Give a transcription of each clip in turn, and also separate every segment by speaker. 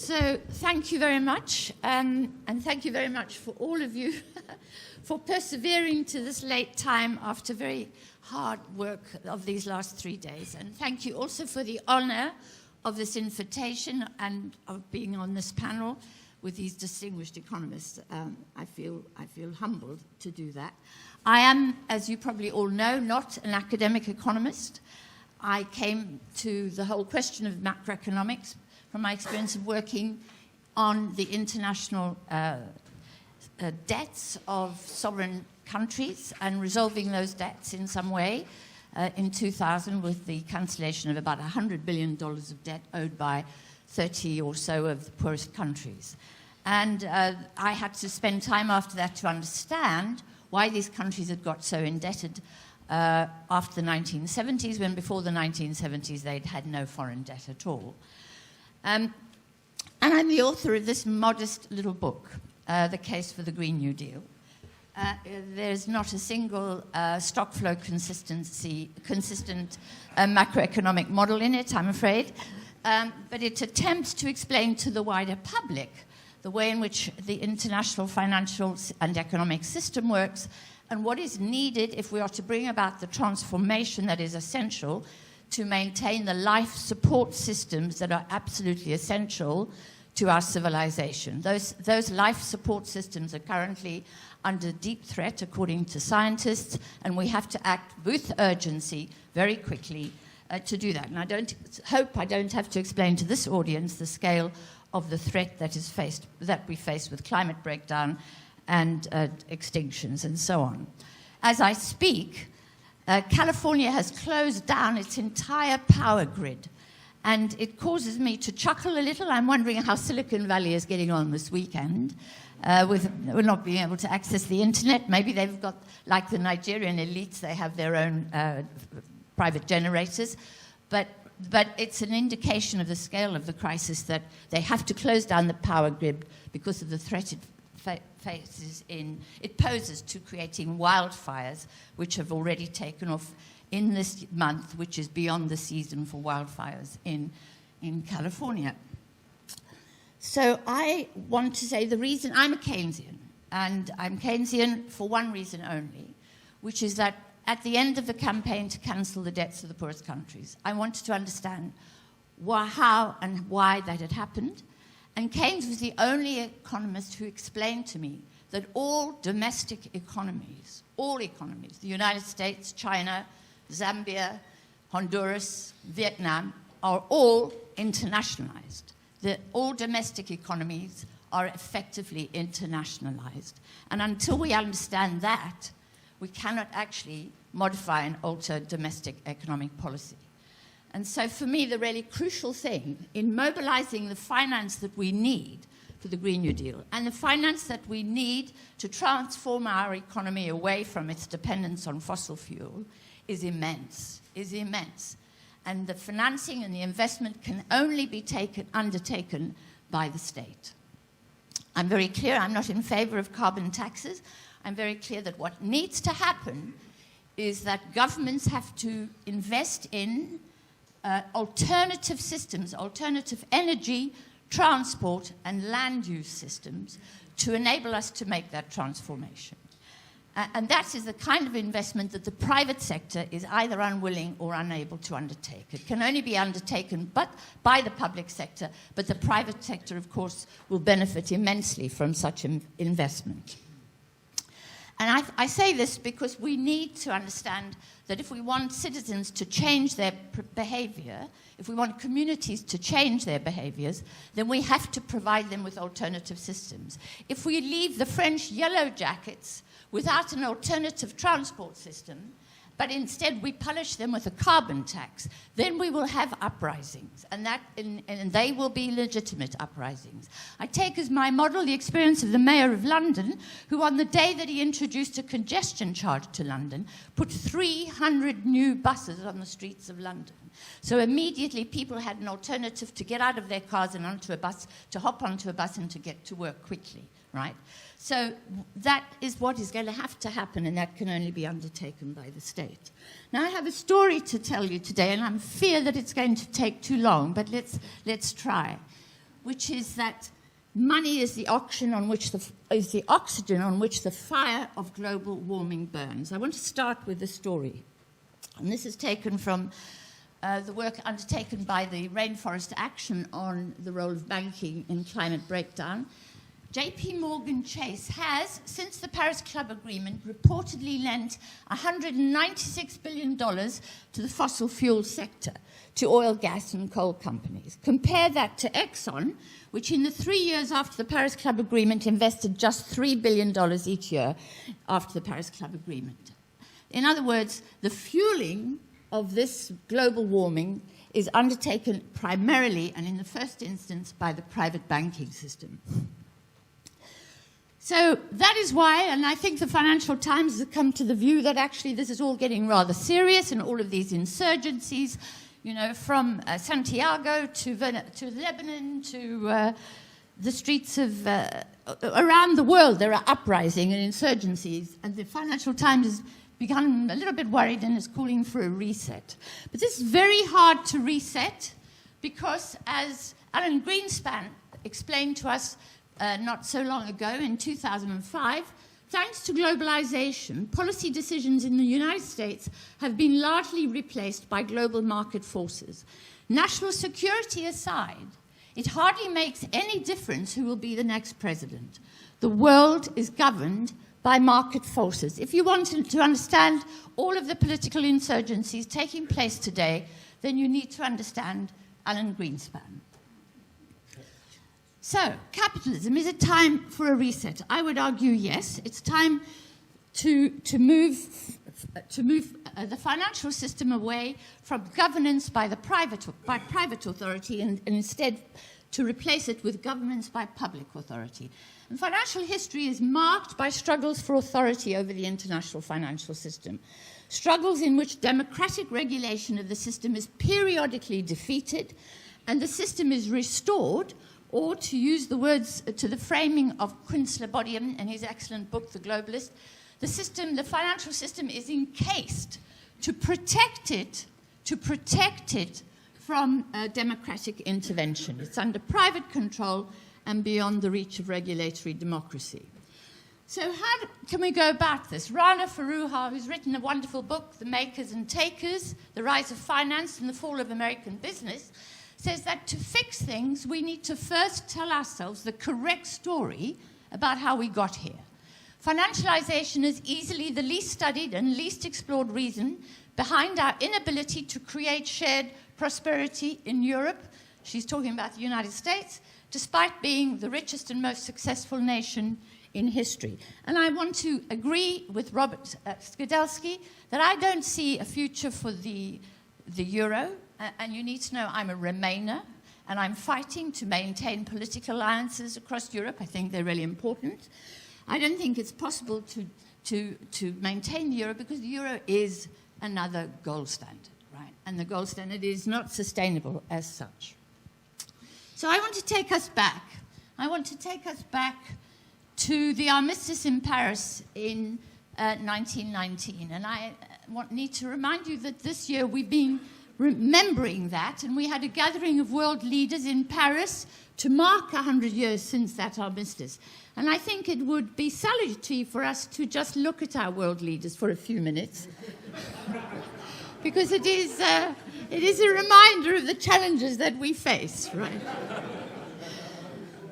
Speaker 1: So thank you very much, and thank you very much for all of you for persevering to this late time after very hard work of these last 3 days. And thank you also for the honor of this invitation and of being on this panel with these distinguished economists. I feel humbled to do that. I am, as you probably all know, not an academic economist. I came to the whole question of macroeconomics from my experience of working on the international debts of sovereign countries and resolving those debts in some way in 2000 with the cancellation of about $100 billion of debt owed by 30 or so of the poorest countries. And I had to spend time after that to understand why these countries had got so indebted after the 1970s, when before the 1970s they'd had no foreign debt at all. And I'm the author of this modest little book, The Case for the Green New Deal. There's not a single stock flow consistent macroeconomic model in it, I'm afraid, but it attempts to explain to the wider public the way in which the international financial and economic system works and what is needed if we are to bring about the transformation that is essential to maintain the life support systems that are absolutely essential to our civilization. Those life support systems are currently under deep threat, according to scientists, and we have to act with urgency very quickly to do that. And I hope I don't have to explain to this audience the scale of the threat that we face with climate breakdown and extinctions and so on. As I speak, California has closed down its entire power grid, and it causes me to chuckle a little. I'm wondering how Silicon Valley is getting on this weekend with not being able to access the internet. Maybe they've got, like the Nigerian elites, they have their own private generators, but it's an indication of the scale of the crisis that they have to close down the power grid because of the threat it poses to creating wildfires, which have already taken off in this month, which is beyond the season for wildfires in California. So I want to say the reason I'm a Keynesian, and I'm Keynesian for one reason only, which is that at the end of the campaign to cancel the debts of the poorest countries, I wanted to understand how and why that had happened. And Keynes was the only economist who explained to me that all domestic economies, the United States, China, Zambia, Honduras, Vietnam, are all internationalized. All domestic economies are effectively internationalized. And until we understand that, we cannot actually modify and alter domestic economic policy. And so for me, the really crucial thing in mobilizing the finance that we need for the Green New Deal and the finance that we need to transform our economy away from its dependence on fossil fuel is immense. And the financing and the investment can only be undertaken by the state. I'm very clear I'm not in favor of carbon taxes. I'm very clear that what needs to happen is that governments have to invest in alternative systems, alternative energy, transport, and land use systems to enable us to make that transformation. And that is the kind of investment that the private sector is either unwilling or unable to undertake. It can only be undertaken by the public sector, but the private sector, of course, will benefit immensely from such investment. And I say this because we need to understand that if we want citizens to change their behavior, if we want communities to change their behaviors, then we have to provide them with alternative systems. If we leave the French yellow jackets without an alternative transport system, but instead we punish them with a carbon tax, then we will have uprisings, and they will be legitimate uprisings. I take as my model the experience of the Mayor of London, who on the day that he introduced a congestion charge to London, put 300 new buses on the streets of London. So immediately people had an alternative to get out of their cars and onto a bus, to hop onto a bus and to get to work quickly, right? So that is what is going to have to happen, and that can only be undertaken by the state. Now, I have a story to tell you today, and I fear that it's going to take too long, but let's try. which is that money is the oxygen on which the fire of global warming burns. I want to start with the story. And this is taken from the work undertaken by the Rainforest Action on the role of banking in climate breakdown. JP Morgan Chase has, since the Paris Club Agreement, reportedly lent $196 billion to the fossil fuel sector, to oil, gas, and coal companies. Compare that to Exxon, which in the 3 years after the Paris Club Agreement invested just $3 billion each year after the Paris Club Agreement. In other words, the fueling of this global warming is undertaken primarily and in the first instance by the private banking system. So that is why, and I think the Financial Times has come to the view that actually this is all getting rather serious, and all of these insurgencies, you know, from Santiago to Lebanon to the streets of around the world, there are uprising and insurgencies, and the Financial Times has become a little bit worried and is calling for a reset. But this is very hard to reset because, as Alan Greenspan explained to us not so long ago in 2005, thanks to globalization, policy decisions in the United States have been largely replaced by global market forces. National security aside, it hardly makes any difference who will be the next president. The world is governed by market forces. If you want to understand all of the political insurgencies taking place today, then you need to understand Alan Greenspan. So, capitalism, is it time for a reset? I would argue yes. It's time to move the financial system away from governance by private authority and instead to replace it with governance by public authority. And financial history is marked by struggles for authority over the international financial system, struggles in which democratic regulation of the system is periodically defeated and the system is restored, or to use the words to the framing of Quint Slobodian in his excellent book, The Globalist, the financial system is encased to protect it from democratic intervention. It's under private control and beyond the reach of regulatory democracy. So how can we go about this? Rana Foroohar, who's written a wonderful book, The Makers and Takers, The Rise of Finance and the Fall of American Business, says that to fix things, we need to first tell ourselves the correct story about how we got here. Financialization is easily the least studied and least explored reason behind our inability to create shared prosperity in Europe. She's talking about the United States, despite being the richest and most successful nation in history. And I want to agree with Robert Skidelsky that I don't see a future for the euro. And you need to know I'm a Remainer, and I'm fighting to maintain political alliances across Europe. I think they're really important. I don't think it's possible to maintain the euro because the euro is another gold standard, right? And the gold standard is not sustainable as such. So I want to take us back. I want to take us back to the armistice in Paris in 1919. And I need to remind you that this year we've been remembering that, and we had a gathering of world leaders in Paris to mark 100 years since that armistice. And I think it would be salutary for us to just look at our world leaders for a few minutes, because it is a reminder of the challenges that we face, right?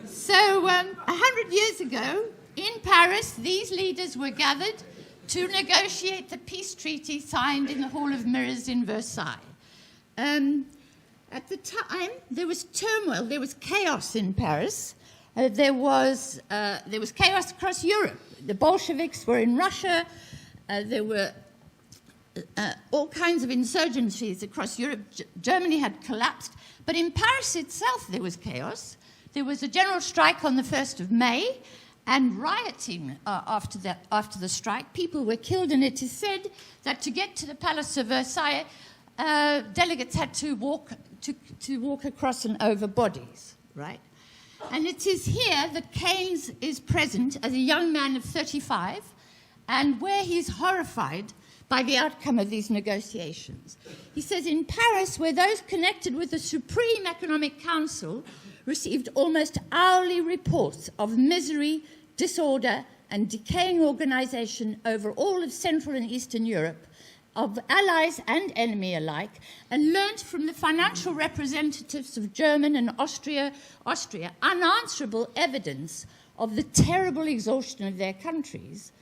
Speaker 1: So 100 years ago, in Paris, these leaders were gathered to negotiate the peace treaty signed in the Hall of Mirrors in Versailles. At the time, there was turmoil, there was chaos in Paris. There was chaos across Europe. The Bolsheviks were in Russia. There were all kinds of insurgencies across Europe. Germany had collapsed. But in Paris itself, there was chaos. There was a general strike on the 1st of May, and rioting after the strike. People were killed, and it is said that to get to the Palace of Versailles, delegates had to walk across and over bodies, right? And it is here that Keynes is present as a young man of 35, and where he's horrified by the outcome of these negotiations. He says, in Paris, where those connected with the Supreme Economic Council received almost hourly reports of misery, disorder, and decaying organization over all of Central and Eastern Europe, of allies and enemy alike, and learnt from the financial representatives of Germany and Austria unanswerable evidence of the terrible exhaustion of their countries.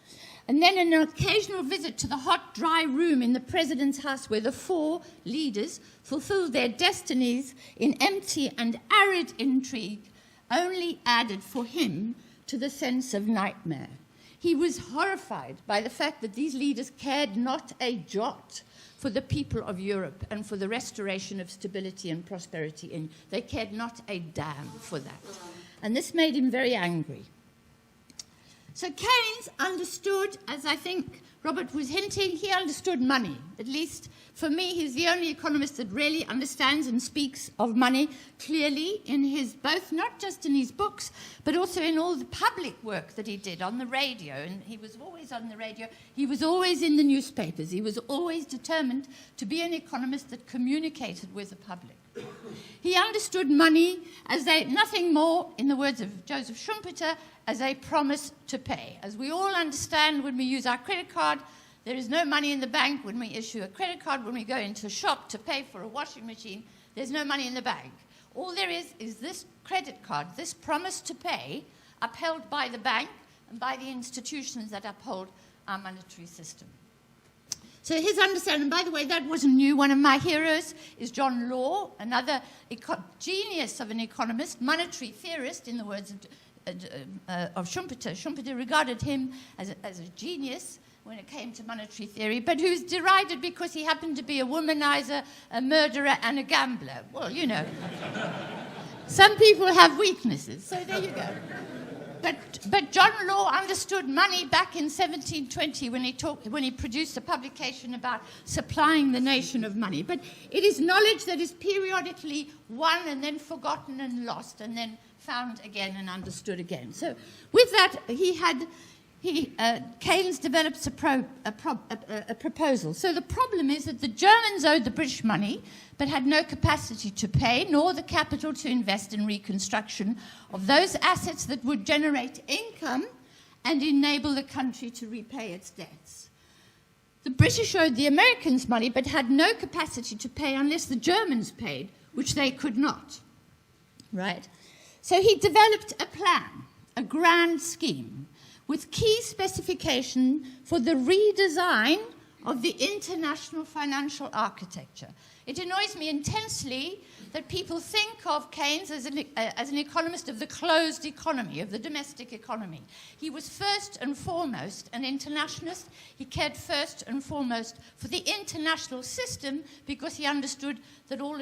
Speaker 1: And then an occasional visit to the hot, dry room in the president's house where the four leaders fulfilled their destinies in empty and arid intrigue only added for him to the sense of nightmare. He was horrified by the fact that these leaders cared not a jot for the people of Europe and for the restoration of stability and prosperity. They cared not a damn for that. And this made him very angry. So Keynes understood, as I think Robert was hinting, he understood money. At least for me, he's the only economist that really understands and speaks of money clearly in his, both not just in his books, but also in all the public work that he did on the radio. And he was always on the radio. He was always in the newspapers. He was always determined to be an economist that communicated with the public. He understood money as nothing more, in the words of Joseph Schumpeter, as a promise to pay. As we all understand when we use our credit card, there is no money in the bank when we issue a credit card. When we go into a shop to pay for a washing machine, there's no money in the bank. All there is this credit card, this promise to pay, upheld by the bank and by the institutions that uphold our monetary system. So his understanding, by the way, that wasn't new. One of my heroes is John Law, another genius of an economist, monetary theorist, in the words of Schumpeter. Schumpeter regarded him as a genius when it came to monetary theory, but who's derided because he happened to be a womanizer, a murderer, and a gambler. Well, you know, some people have weaknesses, so there you go. But John Law understood money back in 1720 when he produced a publication about supplying the nation of money. But it is knowledge that is periodically won and then forgotten and lost and then found again and understood again. So with that, Keynes develops a proposal. So the problem is that the Germans owed the British money but had no capacity to pay nor the capital to invest in reconstruction of those assets that would generate income and enable the country to repay its debts. The British owed the Americans money but had no capacity to pay unless the Germans paid, which they could not. Right? So he developed a plan, a grand scheme, with key specification for the redesign of the international financial architecture. It annoys me intensely that people think of Keynes as an economist of the closed economy, of the domestic economy. He was first and foremost an internationalist. He cared first and foremost for the international system because he understood that all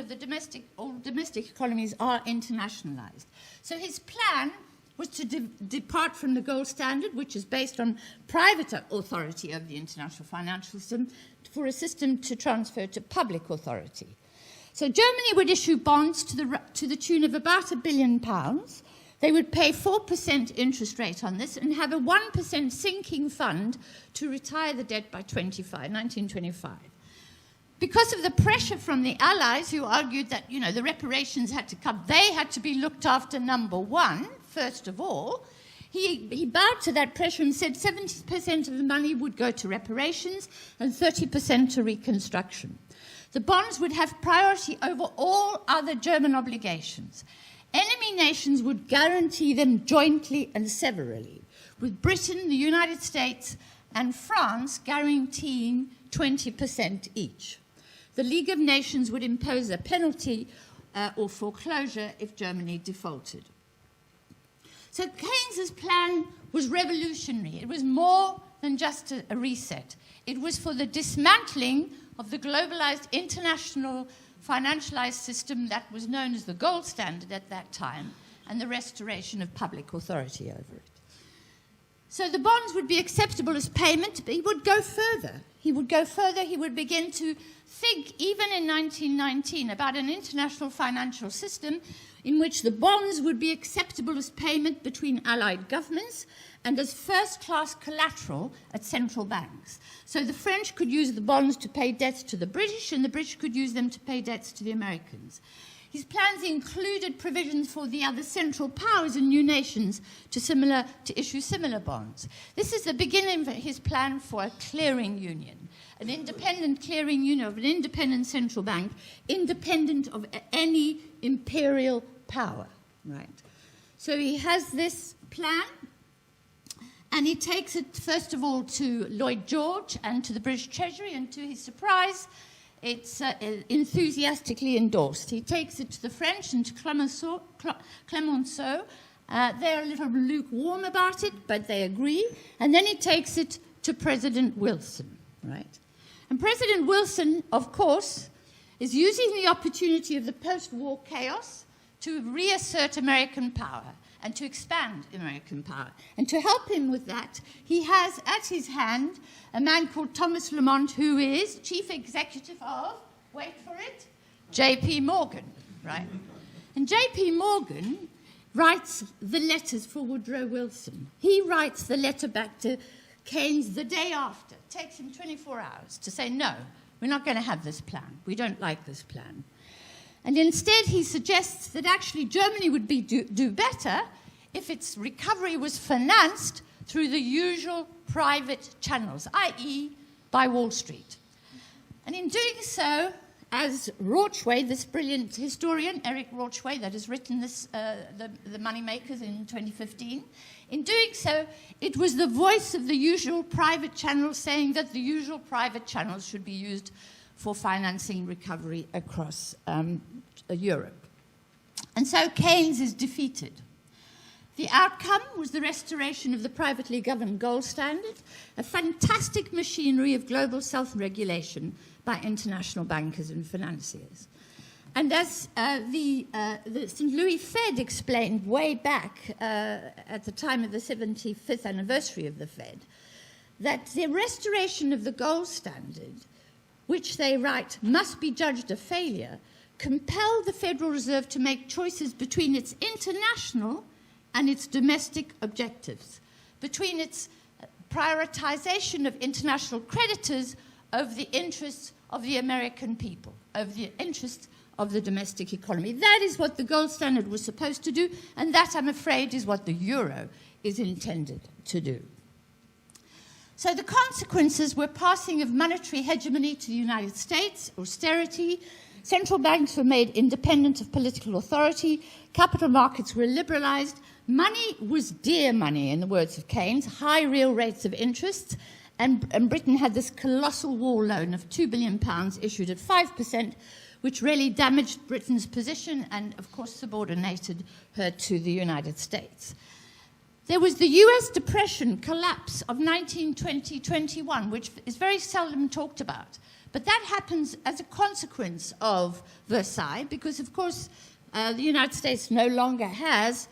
Speaker 1: domestic economies are internationalized. So his plan was to depart from the gold standard, which is based on private authority of the international financial system, for a system to transfer to public authority. So Germany would issue bonds to the tune of about £1 billion. They would pay 4% interest rate on this and have a 1% sinking fund to retire the debt by 1925. Because of the pressure from the Allies, who argued that, the reparations had to come, they had to be looked after, number one, first of all. He bowed to that pressure and said 70% of the money would go to reparations and 30% to reconstruction. The bonds would have priority over all other German obligations. Enemy nations would guarantee them jointly and severally, with Britain, the United States, and France guaranteeing 20% each. The League of Nations would impose a penalty or foreclosure if Germany defaulted. So Keynes's plan was revolutionary. It was more than just a reset. It was for the dismantling of the globalized international financialized system that was known as the gold standard at that time and the restoration of public authority over it. So the bonds would be acceptable as payment, but he would go further. He would begin to think, even in 1919, about an international financial system in which the bonds would be acceptable as payment between allied governments and as first-class collateral at central banks. So the French could use the bonds to pay debts to the British, and the British could use them to pay debts to the Americans. His plans included provisions for the other central powers and new nations to issue similar bonds. This is the beginning of his plan for a clearing union, an independent clearing union of an independent central bank, independent of any imperial power, right? So he has this plan, and he takes it, first of all, to Lloyd George and to the British Treasury, and to his surprise, it's enthusiastically endorsed. He takes it to the French and to Clemenceau. They're a little lukewarm about it, but they agree. And then he takes it to President Wilson, right? And President Wilson, of course, is using the opportunity of the post-war chaos to reassert American power and to expand American power. And to help him with that, he has at his hand a man called Thomas Lamont, who is chief executive of, wait for it, J.P. Morgan, right? And J.P. Morgan writes the letters for Woodrow Wilson. He writes the letter back to Keynes the day after. It takes him 24 hours to say, no, we're not going to have this plan. We don't like this plan. And instead, he suggests that actually Germany would do better if its recovery was financed through the usual private channels, i.e. by Wall Street. And in doing so, as Roche, this brilliant historian, Eric Roche, that has written this, the Moneymakers in 2015, in doing so, it was the voice of the usual private channels saying that the usual private channels should be used for financing recovery across Europe. And so Keynes is defeated. The outcome was the restoration of the privately governed gold standard, a fantastic machinery of global self-regulation by international bankers and financiers. And as the St. Louis Fed explained way back at the time of the 75th anniversary of the Fed, that the restoration of the gold standard, which they write must be judged a failure, compelled the Federal Reserve to make choices between its international and its domestic objectives, between its prioritization of international creditors over the interests of the American people, over the interests of the domestic economy. That is what the gold standard was supposed to do, and that, I'm afraid, is what the euro is intended to do. So the consequences were passing of monetary hegemony to the United States, austerity, central banks were made independent of political authority, capital markets were liberalized, money was dear money, in the words of Keynes, high real rates of interest, and Britain had this colossal war loan of £2 billion issued at 5%, which really damaged Britain's position and, of course, subordinated her to the United States. There was the US Depression collapse of 1920-21, which is very seldom talked about. But that happens as a consequence of Versailles, because, of course, the United States no longer has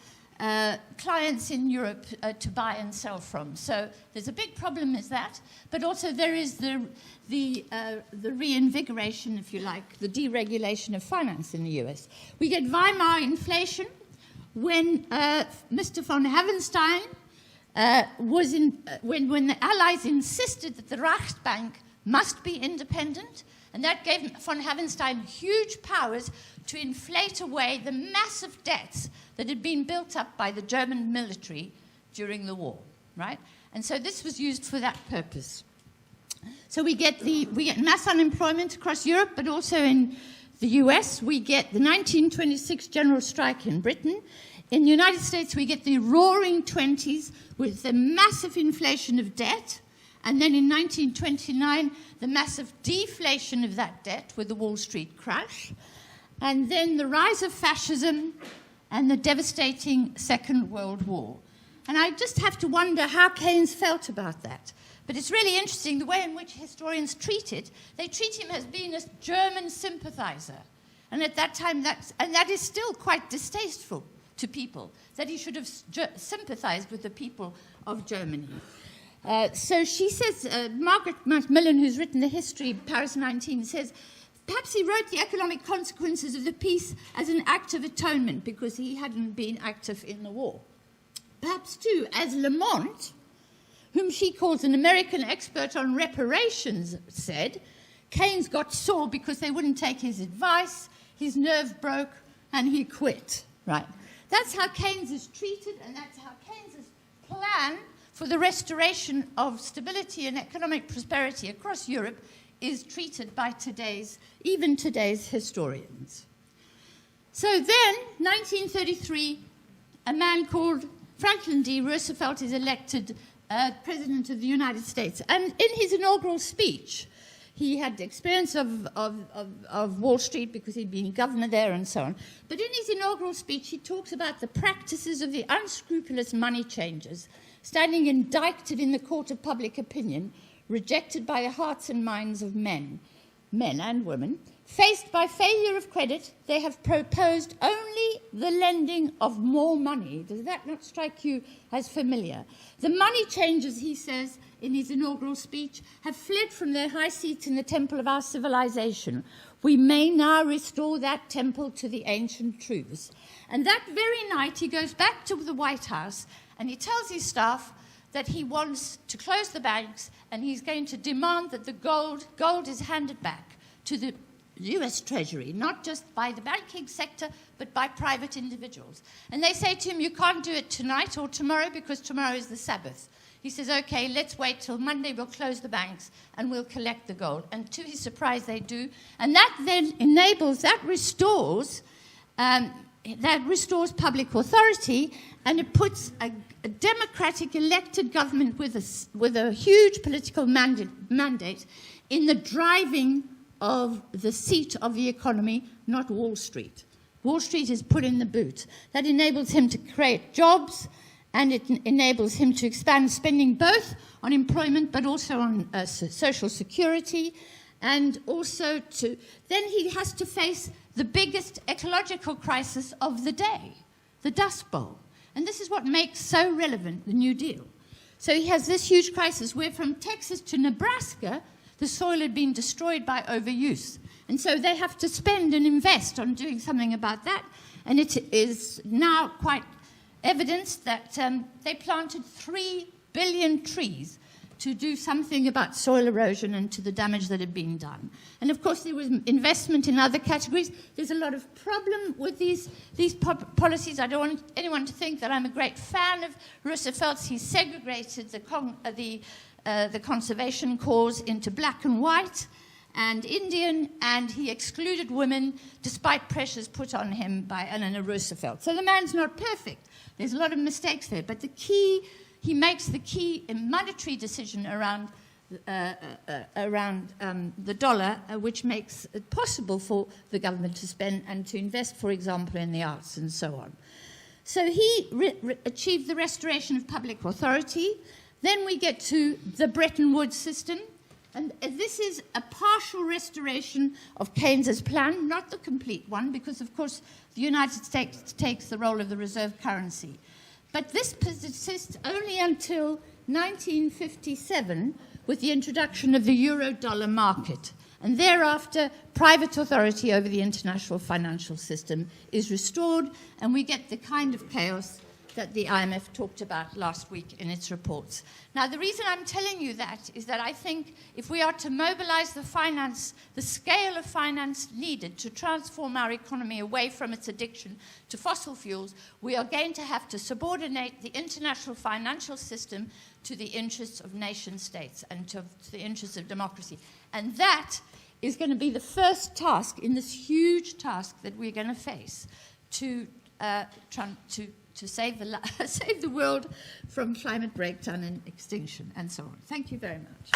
Speaker 1: clients in Europe to buy and sell from. So there's a big problem is that, but also there is the reinvigoration, if you like, the deregulation of finance in the US. We get Weimar inflation when Mr. von Havenstein when the Allies insisted that the Reichsbank must be independent, and that gave von Havenstein huge powers to inflate away the massive debts that had been built up by the German military during the war, right? And so this was used for that purpose. So we get mass unemployment across Europe, but also in the US, we get the 1926 general strike in Britain. In the United States, we get the roaring 20s with the massive inflation of debt. And then in 1929, the massive deflation of that debt with the Wall Street crash. And then the rise of fascism and the devastating Second World War. And I just have to wonder how Keynes felt about that. But it's really interesting the way in which historians treat it. They treat him as being a German sympathizer. And at that time, that is still quite distasteful to people, that he should have sympathized with the people of Germany. So she says, Margaret Macmillan, who's written the history of Paris 19, says, perhaps he wrote the economic consequences of the peace as an act of atonement because he hadn't been active in the war. Perhaps, too, as Lamont, whom she calls an American expert on reparations, said, Keynes got sore because they wouldn't take his advice, his nerve broke, and he quit, right? That's how Keynes is treated, and that's how Keynes' plan for the restoration of stability and economic prosperity across Europe is treated by even today's historians. So then, 1933, a man called Franklin D. Roosevelt is elected President of the United States. And in his inaugural speech, he had experience of Wall Street because he'd been governor there and so on. But in his inaugural speech, he talks about the practices of the unscrupulous money changers standing indicted in the court of public opinion, rejected by the hearts and minds of men and women. Faced by failure of credit, they have proposed only the lending of more money. Does that not strike you as familiar? The money changers, he says in his inaugural speech, have fled from their high seats in the temple of our civilization. We may now restore that temple to the ancient truths. And that very night, he goes back to the White House and he tells his staff that he wants to close the banks and he's going to demand that the gold is handed back to the US Treasury, not just by the banking sector, but by private individuals. And they say to him, you can't do it tonight or tomorrow because tomorrow is the Sabbath. He says, okay, let's wait till Monday, we'll close the banks and we'll collect the gold. And to his surprise, they do. And that then restores public authority, and it puts a democratic elected government with a huge political mandate in the driving of the seat of the economy, not Wall Street. Wall Street is put in the boot. That enables him to create jobs, and it enables him to expand spending both on employment but also on social security, and also then he has to face the biggest ecological crisis of the day, the Dust Bowl. And this is what makes so relevant the New Deal. So he has this huge crisis where from Texas to Nebraska, the soil had been destroyed by overuse. And so they have to spend and invest on doing something about that. And it is now quite evidenced that they planted 3 billion trees to do something about soil erosion and to the damage that had been done. And of course, there was investment in other categories. There's a lot of problem with these policies. I don't want anyone to think that I'm a great fan of Roosevelt's. He segregated the conservation cause into black and white and Indian, and he excluded women despite pressures put on him by Eleanor Roosevelt. So the man's not perfect. There's a lot of mistakes there, but he makes the key monetary decision around the dollar, which makes it possible for the government to spend and to invest, for example, in the arts and so on. So he achieved the restoration of public authority. Then we get to the Bretton Woods system, and this is a partial restoration of Keynes's plan, not the complete one, because, of course, the United States takes the role of the reserve currency. But this persists only until 1957 with the introduction of the euro-dollar market. And thereafter, private authority over the international financial system is restored, and we get the kind of chaos that the IMF talked about last week in its reports. Now, the reason I'm telling you that is that I think if we are to mobilize the scale of finance needed to transform our economy away from its addiction to fossil fuels, we are going to have to subordinate the international financial system to the interests of nation states and to the interests of democracy. And that is going to be the first task in this huge task that we're going to face to save the world from climate breakdown and extinction and so on. Thank you very much.